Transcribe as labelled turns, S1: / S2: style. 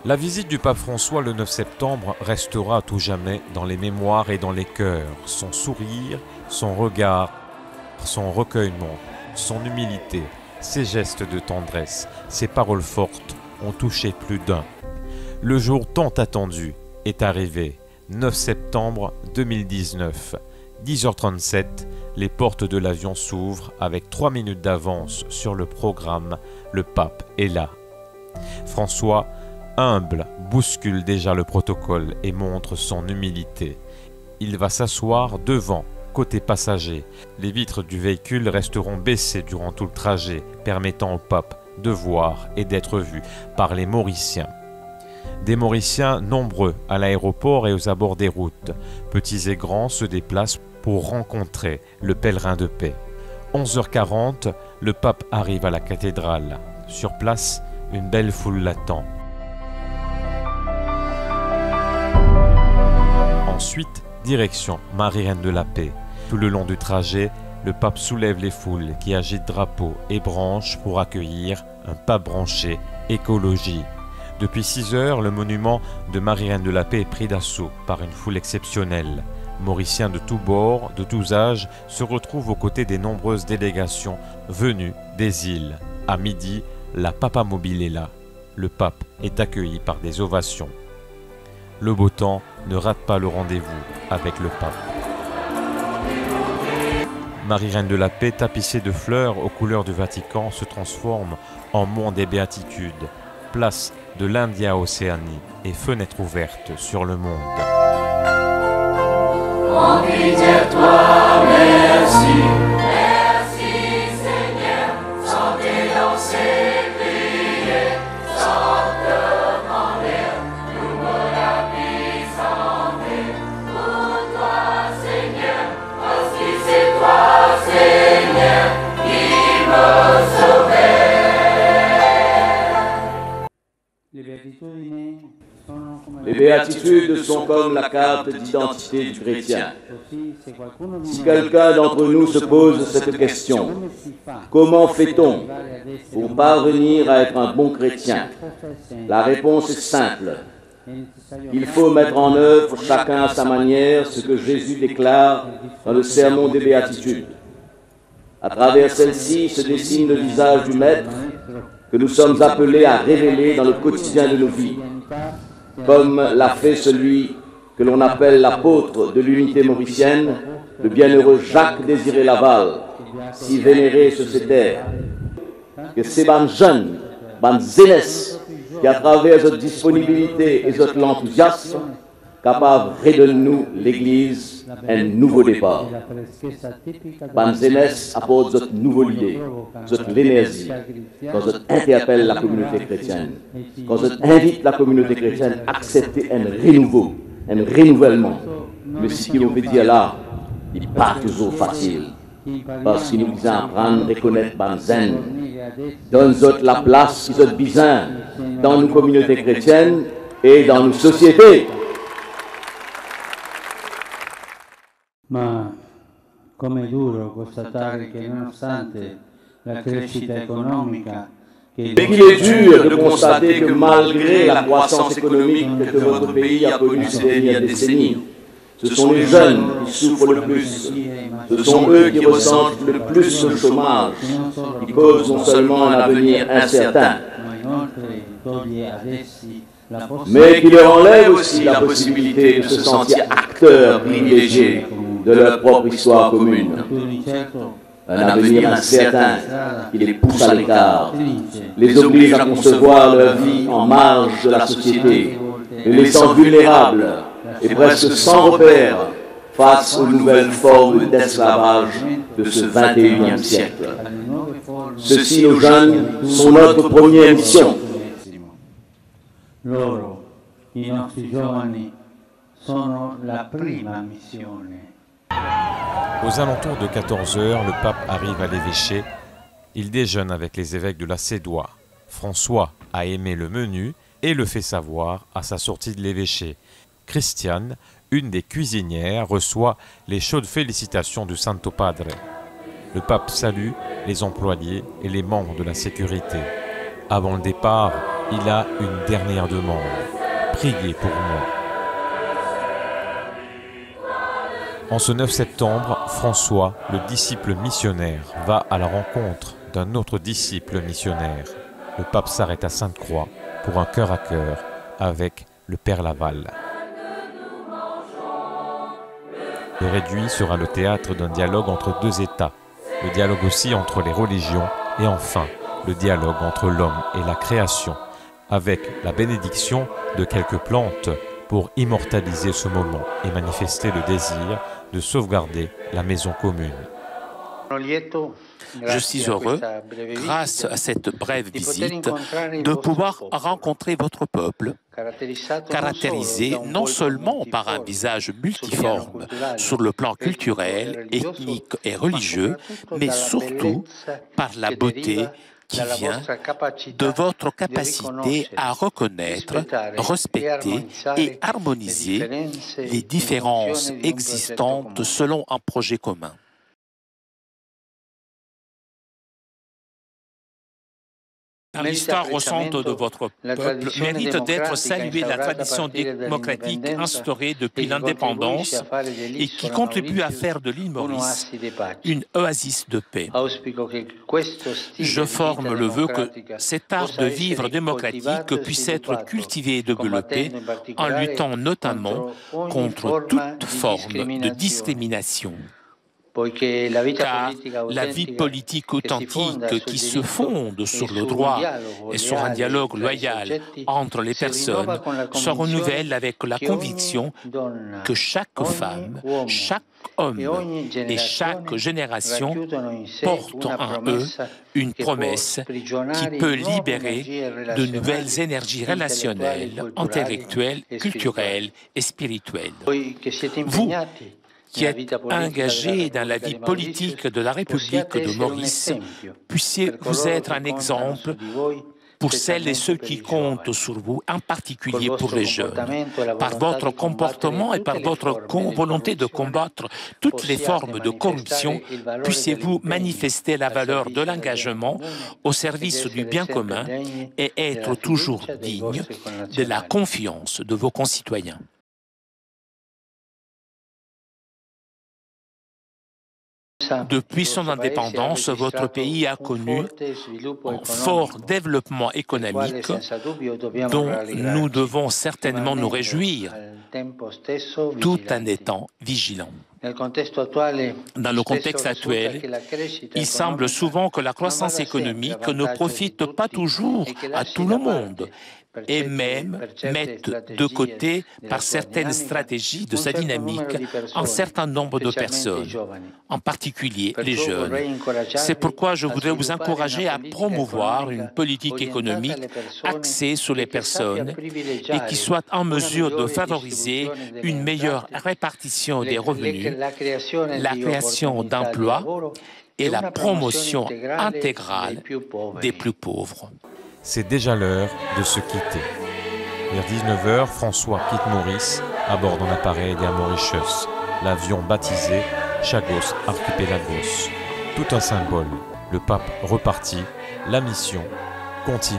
S1: La visite du pape François le 9 septembre restera à tout jamais dans les mémoires et dans les cœurs. Son sourire, son regard, son recueillement, son humilité, ses gestes de tendresse, ses paroles fortes ont touché plus d'un. Le jour tant attendu est arrivé, 9 septembre 2019, 10h37, les portes de l'avion s'ouvrent avec 3 minutes d'avance sur le programme, le pape est là. François, humble, bouscule déjà le protocole et montre son humilité. Il va s'asseoir devant, côté passager. Les vitres du véhicule resteront baissées durant tout le trajet, permettant au pape de voir et d'être vu par les Mauriciens. Des Mauriciens nombreux à l'aéroport et aux abords des routes. Petits et grands se déplacent pour rencontrer le pèlerin de paix. 11h40, le pape arrive à la cathédrale. Sur place, une belle foule l'attend. Ensuite, direction Marie-Reine de la Paix. Tout le long du trajet, le pape soulève les foules qui agitent drapeaux et branches pour accueillir un pape branché écologie. Depuis 6 heures, le monument de Marie-Reine de la Paix est pris d'assaut par une foule exceptionnelle. Mauriciens de tous bords, de tous âges, se retrouvent aux côtés des nombreuses délégations venues des îles. À midi, la Papa Mobile est là. Le pape est accueilli par des ovations. Le beau temps ne rate pas le rendez-vous avec le pape. Marie-Reine de la Paix, tapissée de fleurs aux couleurs du Vatican, se transforme en mont des béatitudes, place de l'India-Océanie et fenêtre ouverte sur le monde.
S2: On crie à toi, merci, merci Seigneur, chantez, dansez, priez, chante en l'air, nous me la puissante. Pour toi Seigneur, parce que c'est toi Seigneur qui me sauvait.
S3: Les béatitudes sont comme la carte d'identité du chrétien. Si quelqu'un d'entre nous se pose cette question, comment fait-on pour parvenir à être un bon chrétien? La réponse est simple. Il faut mettre en œuvre chacun à sa manière ce que Jésus déclare dans le sermon des béatitudes. À travers celle-ci se dessine le visage du Maître que nous sommes appelés à révéler dans le quotidien de nos vies, comme l'a fait celui que l'on appelle l'apôtre de l'unité mauricienne, le bienheureux Jacques Désiré Laval, si vénéré sur ces terres. Que ces bandes jeunes, bandes zénesses, qui à travers votre disponibilité et votre enthousiasme, capables de redonner nous l'Église un nouveau départ. Bandes zénesses apporte votre nouvelle idée, votre l'énergie, quand vous interpelle la communauté chrétienne, quand vous invite la communauté chrétienne à accepter un renouveau, un renouvellement. Mais ce qu'il veut dire là, il n'est pas toujours facile. Parce qu'il nous dit apprendre à reconnaître Banzen. Donne-nous la place qu'ils ont besoin dans nos communautés chrétiennes et dans nos sociétés.
S4: Ma com'è duro constatare che nonostante la crescita economica
S3: Mais qu'il est dur de constater que malgré la croissance économique que votre pays a connue ces dernières décennies, ce sont les jeunes qui souffrent le plus. Ce sont eux qui ressentent le plus le chômage, qui causent non seulement un avenir incertain, mais qui leur enlève aussi la possibilité de se sentir acteurs privilégiés de leur propre histoire commune. Un avenir incertain qui les pousse à l'écart, les oblige à concevoir leur vie en marge de la société, les laissant vulnérables et presque sans repère face aux nouvelles formes d'esclavage de ce 21e siècle. Ceux-ci, nos jeunes, sont notre première mission.
S4: Loro, i nostri giovani, sono la prima missione.
S1: Aux alentours de 14 heures, le pape arrive à l'évêché. Il déjeune avec les évêques de la Sédoie. François a aimé le menu et le fait savoir à sa sortie de l'évêché. Christiane, une des cuisinières, reçoit les chaudes félicitations du Santo Padre. Le pape salue les employés et les membres de la sécurité. Avant le départ, il a une dernière demande. Priez pour moi. En ce 9 septembre, François, le disciple missionnaire, va à la rencontre d'un autre disciple missionnaire. Le pape s'arrête à Sainte-Croix pour un cœur à cœur avec le Père Laval. Le réduit sera le théâtre d'un dialogue entre deux États, le dialogue aussi entre les religions et enfin le dialogue entre l'homme et la création, avec la bénédiction de quelques plantes pour immortaliser ce moment et manifester le désir de sauvegarder la maison commune.
S5: Je suis heureux, grâce à cette brève visite, de pouvoir rencontrer votre peuple, caractérisé non seulement par un visage multiforme sur le plan culturel, ethnique et religieux, mais surtout par la beauté qui vient de votre capacité à reconnaître, respecter et harmoniser les différences existantes selon un projet commun. L'histoire récente de votre peuple mérite d'être saluée. La tradition démocratique instaurée depuis l'indépendance et qui contribue à faire de l'île Maurice une oasis de paix. Je forme le vœu que cet art de vivre démocratique puisse être cultivé et développé en luttant notamment contre toute forme de discrimination. Car la vie politique authentique qui se fonde sur le droit et sur un dialogue loyal entre les personnes se renouvelle avec la conviction que chaque femme, chaque homme et chaque génération portent en eux une promesse qui peut libérer de nouvelles énergies relationnelles, intellectuelles, culturelles et spirituelles. Vous, qui êtes engagé dans la vie politique de la République de Maurice, puissiez-vous être un exemple pour celles et ceux qui comptent sur vous, en particulier pour les jeunes. Par votre comportement et par votre volonté de combattre toutes les formes de corruption, puissiez-vous manifester la valeur de l'engagement au service du bien commun et être toujours digne de la confiance de vos concitoyens. Depuis son indépendance, votre pays a connu un fort développement économique dont nous devons certainement nous réjouir, tout en étant vigilants. Dans le contexte actuel, il semble souvent que la croissance économique ne profite pas toujours à tout le monde et même mettre de côté par certaines stratégies de sa dynamique un certain nombre de personnes, en particulier les jeunes. C'est pourquoi je voudrais vous encourager à promouvoir une politique économique axée sur les personnes et qui soit en mesure de favoriser une meilleure répartition des revenus, la création d'emplois et la promotion intégrale des plus pauvres.
S1: C'est déjà l'heure de se quitter. Vers 19h, François quitte Maurice à bord d'un appareil d'Air Mauritius, l'avion baptisé Chagos Archipelagos. Tout un symbole. Le pape repartit, la mission continue.